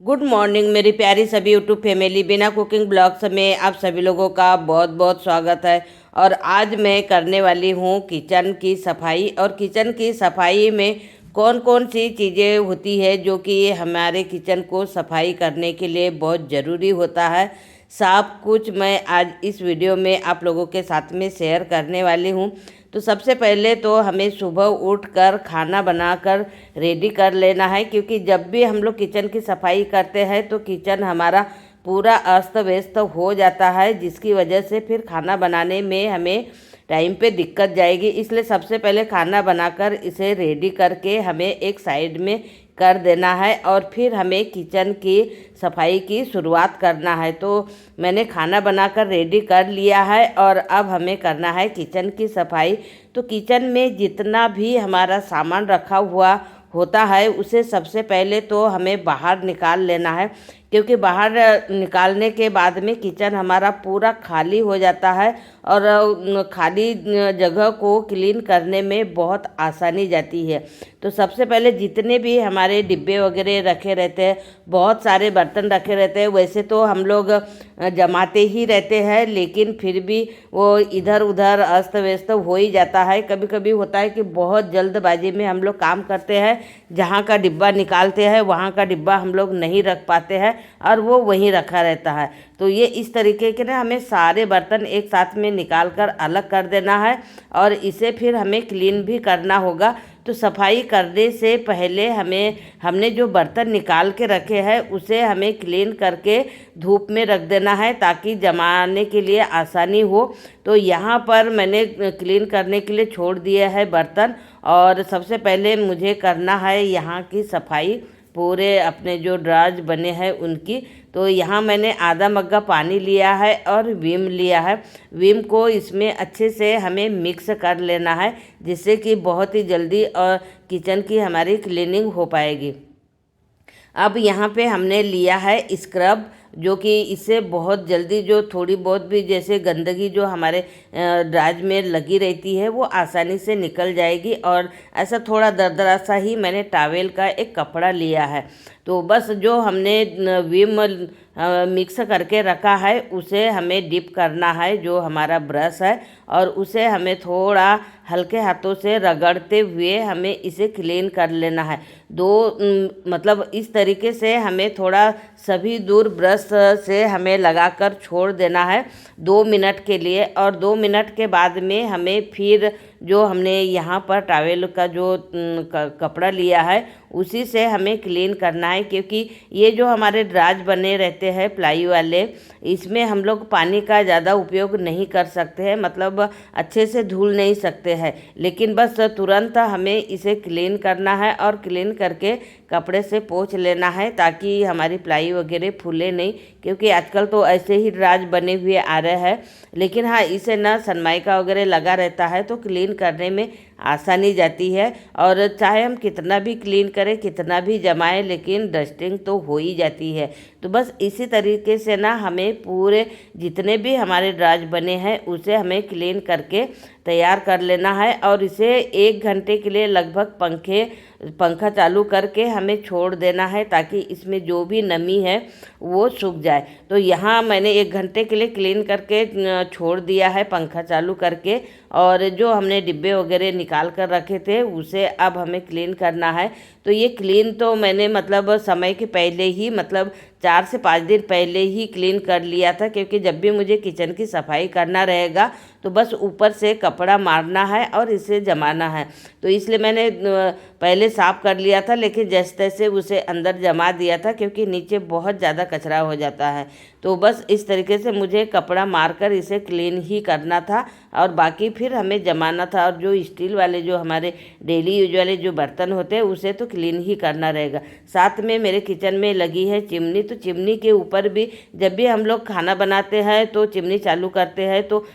Good morning मेरी प्यारी सभी यूट्यूब फैमिली। बिना कुकिंग ब्लॉग्स में आप सभी लोगों का बहुत बहुत स्वागत है। और आज मैं करने वाली हूँ किचन की सफाई। और किचन की सफाई में कौन कौन सी चीज़ें होती है जो कि हमारे किचन को सफाई करने के लिए बहुत ज़रूरी होता है, सब कुछ मैं आज इस वीडियो में आप लोगों के साथ में शेयर करने वाली हूँ। तो सबसे पहले तो हमें सुबह उठकर खाना बनाकर रेडी कर लेना है, क्योंकि जब भी हम लोग किचन की सफाई करते हैं तो किचन हमारा पूरा अस्त व्यस्त हो जाता है, जिसकी वजह से फिर खाना बनाने में हमें टाइम पे दिक्कत जाएगी। इसलिए सबसे पहले खाना बनाकर इसे रेडी करके हमें एक साइड में कर देना है और फिर हमें किचन की सफाई की शुरुआत करना है। तो मैंने खाना बनाकर रेडी कर लिया है और अब हमें करना है किचन की सफाई। तो किचन में जितना भी हमारा सामान रखा हुआ होता है उसे सबसे पहले तो हमें बाहर निकाल लेना है, क्योंकि बाहर निकालने के बाद में किचन हमारा पूरा खाली हो जाता है और खाली जगह को क्लीन करने में बहुत आसानी जाती है। तो सबसे पहले जितने भी हमारे डिब्बे वगैरह रखे रहते हैं, बहुत सारे बर्तन रखे रहते हैं, वैसे तो हम लोग जमाते ही रहते हैं, लेकिन फिर भी वो इधर उधर अस्त व्यस्त हो ही जाता है। कभी कभी होता है कि बहुत जल्दबाजी में हम लोग काम करते हैं, जहाँ का डिब्बा निकालते हैं वहाँ का डिब्बा हम लोग नहीं रख पाते हैं और वो वहीं रखा रहता है। तो ये इस तरीके के ना हमें सारे बर्तन एक साथ में निकाल कर अलग कर देना है और इसे फिर हमें क्लीन भी करना होगा। तो सफाई करने से पहले हमने जो बर्तन निकाल के रखे हैं उसे हमें क्लीन करके धूप में रख देना है, ताकि जमाने के लिए आसानी हो। तो यहाँ पर मैंने क्लीन करने के लिए छोड़ दिया है बर्तन, और सबसे पहले मुझे करना है यहाँ की सफाई, पूरे अपने जो ड्राज बने हैं उनकी। तो यहाँ मैंने आधा मग्गा पानी लिया है और विम लिया है। विम को इसमें अच्छे से हमें मिक्स कर लेना है, जिससे कि बहुत ही जल्दी और किचन की हमारी क्लीनिंग हो पाएगी। अब यहाँ पे हमने लिया है स्क्रब, जो कि इससे बहुत जल्दी जो थोड़ी बहुत भी जैसे गंदगी जो हमारे ड्राज में लगी रहती है वो आसानी से निकल जाएगी। और ऐसा थोड़ा दरदरा सा ही मैंने टॉवेल का एक कपड़ा लिया है। तो बस जो हमने विम मिक्स करके रखा है उसे हमें डिप करना है, जो हमारा ब्रश है, और उसे हमें थोड़ा हल्के हाथों से रगड़ते हुए हमें इसे क्लीन कर लेना है। मतलब इस तरीके से हमें थोड़ा सभी दूर ब्रश से हमें लगाकर छोड़ देना है 2 मिनट के लिए। और 2 मिनट के बाद में हमें फिर जो हमने यहाँ पर टॉवेल का जो कपड़ा लिया है उसी से हमें क्लीन करना है, क्योंकि ये जो हमारे ड्राज बने रहते हैं प्लाई वाले, इसमें हम लोग पानी का ज़्यादा उपयोग नहीं कर सकते हैं, मतलब अच्छे से धुल नहीं सकते हैं। लेकिन बस तुरंत हमें इसे क्लीन करना है और क्लीन करके कपड़े से पोंछ लेना है, ताकि हमारी प्लाई वगैरह फूले नहीं। क्योंकि आजकल तो ऐसे ही ड्राज बने हुए आ रहे हैं, लेकिन हाँ इसे ना सनमाइका वगैरह लगा रहता है तो क्लीन करने में आसानी जाती है। और चाहे हम कितना भी क्लीन करें, कितना भी जमाएं, लेकिन डस्टिंग तो हो ही जाती है। तो बस इसी तरीके से ना हमें पूरे जितने भी हमारे ड्राज बने हैं उसे हमें क्लीन करके तैयार कर लेना है। और इसे 1 घंटे के लिए लगभग पंखा चालू करके हमें छोड़ देना है, ताकि इसमें जो भी नमी है वो सूख जाए। तो यहाँ मैंने 1 घंटे के लिए क्लीन करके छोड़ दिया है पंखा चालू करके। और जो हमने डिब्बे वगैरह निकाल कर रखे थे उसे अब हमें क्लीन करना है। तो ये क्लीन तो मैंने मतलब समय के पहले ही, मतलब 4 से 5 दिन पहले ही क्लीन कर लिया था, क्योंकि जब भी मुझे किचन की सफाई करना रहेगा तो बस ऊपर से कपड़ा मारना है और इसे जमाना है। तो इसलिए मैंने पहले साफ़ कर लिया था, लेकिन जैसे तैसे उसे अंदर जमा दिया था, क्योंकि नीचे बहुत ज़्यादा कचरा हो जाता है। तो बस इस तरीके से मुझे कपड़ा मारकर इसे क्लीन ही करना था और बाकी फिर हमें जमाना था। और जो स्टील वाले जो हमारे डेली यूज वाले जो बर्तन होते हैं उसे तो क्लीन ही करना रहेगा। साथ में मेरे किचन में लगी है चिमनी, तो चिमनी के ऊपर भी जब भी हम लोग खाना बनाते हैं तो चिमनी चालू करते हैं तो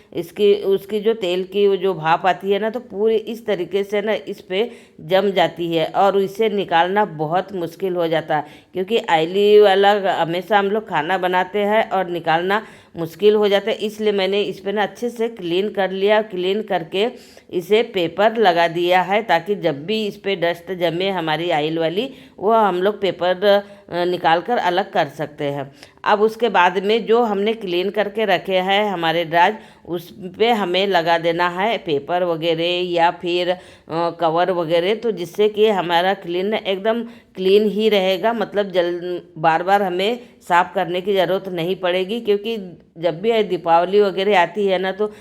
उसकी जो तेल की जो भाप आती है ना, तो पूरी इस तरीके से ना इस पे जम जाती है और इसे निकालना बहुत मुश्किल हो जाता है, क्योंकि ऑयली वाला हमेशा हम लोग खाना बनाते हैं और निकालना मुश्किल हो जाता है। इसलिए मैंने इस पर ना अच्छे से क्लीन कर लिया। क्लीन करके इसे पेपर लगा दिया है, ताकि जब भी इस पर डस्ट जमे हमारी ऑयल वाली, वो हम लोग पेपर निकाल कर अलग कर सकते हैं। अब उसके बाद में जो हमने क्लीन करके रखे हैं हमारे ड्राज, उस पे हमें लगा देना है पेपर वगैरह या फिर कवर वगैरह, तो जिससे कि हमारा क्लीन एकदम क्लीन ही रहेगा। मतलब बार बार हमें साफ़ करने की ज़रूरत नहीं पड़ेगी, क्योंकि जब भी दीपावली वगैरह आती है ना, तो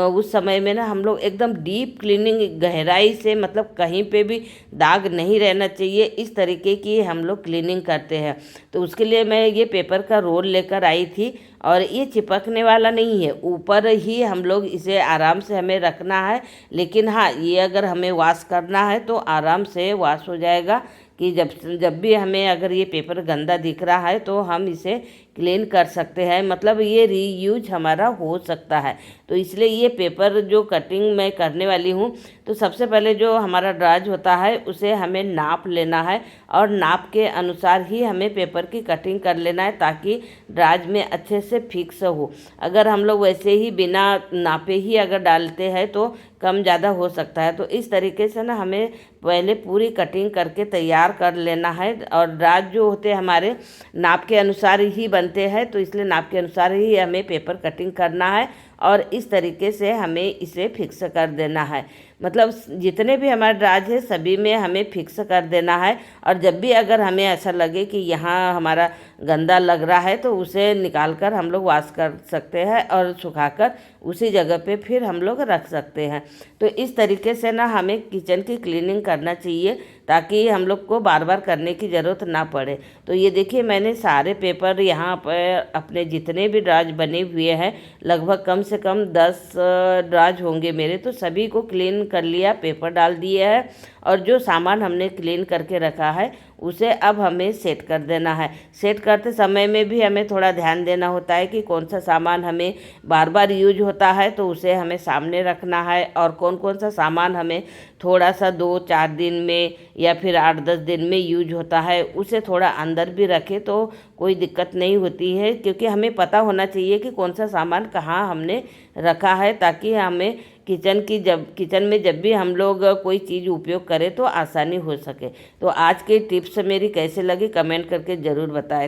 उस समय में ना हम लोग एकदम डीप क्लीनिंग गहराई से, मतलब कहीं पे भी दाग नहीं रहना चाहिए, इस तरीके की हम लोग क्लीनिंग करते हैं। तो उसके लिए मैं ये पेपर का रोल लेकर आई थी, और ये चिपकने वाला नहीं है, ऊपर ही हम लोग इसे आराम से हमें रखना है। लेकिन हाँ, ये अगर हमें वॉश करना है तो आराम से वॉश हो जाएगा, कि जब भी हमें अगर ये पेपर गंदा दिख रहा है तो हम इसे क्लीन कर सकते हैं। मतलब ये रीयूज हमारा हो सकता है। तो इसलिए ये पेपर जो कटिंग मैं करने वाली हूँ, तो सबसे पहले जो हमारा ड्राज होता है उसे हमें नाप लेना है, और नाप के अनुसार ही हमें पेपर की कटिंग कर लेना है, ताकि ड्राज में अच्छे से फिक्स हो। अगर हम लोग वैसे ही बिना नापे ही अगर डालते हैं तो कम ज़्यादा हो सकता है। तो इस तरीके से ना हमें पहले पूरी कटिंग करके तैयार कर लेना है। और ड्राज जो होते हैं हमारे नाप के अनुसार ही बनते हैं, तो इसलिए नाप के अनुसार ही हमें पेपर कटिंग करना है, और इस तरीके से हमें इसे फिक्स कर देना है। मतलब जितने भी हमारे ड्राज है सभी में हमें फिक्स कर देना है। और जब भी अगर हमें ऐसा लगे कि यहाँ हमारा गंदा लग रहा है, तो उसे निकाल कर हम लोग वॉश कर सकते हैं, और सुखाकर उसी जगह पे फिर हम लोग रख सकते हैं। तो इस तरीके से ना हमें किचन की क्लीनिंग करना चाहिए, ताकि हम लोग को बार बार करने की ज़रूरत ना पड़े। तो ये देखिए, मैंने सारे पेपर यहाँ पर अपने जितने भी ड्राज बने हुए हैं, लगभग कम से कम 10 ड्राज होंगे मेरे, तो सभी को क्लीन कर लिया, पेपर डाल दिए है। और जो सामान हमने क्लीन करके रखा है उसे अब हमें सेट कर देना है। सेट करते समय में भी हमें थोड़ा ध्यान देना होता है कि कौन सा सामान हमें बार बार यूज होता है तो उसे हमें सामने रखना है, और कौन कौन सा सामान हमें थोड़ा सा 2-4 दिन में या फिर 8-10 दिन में यूज होता है उसे थोड़ा अंदर भी रखें तो कोई दिक्कत नहीं होती है। क्योंकि हमें पता होना चाहिए कि कौन सा सामान कहाँ हमने रखा है, ताकि हमें किचन में जब भी हम लोग कोई चीज़ उपयोग करें तो आसानी हो सके। तो आज की टिप्स मेरी कैसे लगी कमेंट करके ज़रूर बताएं।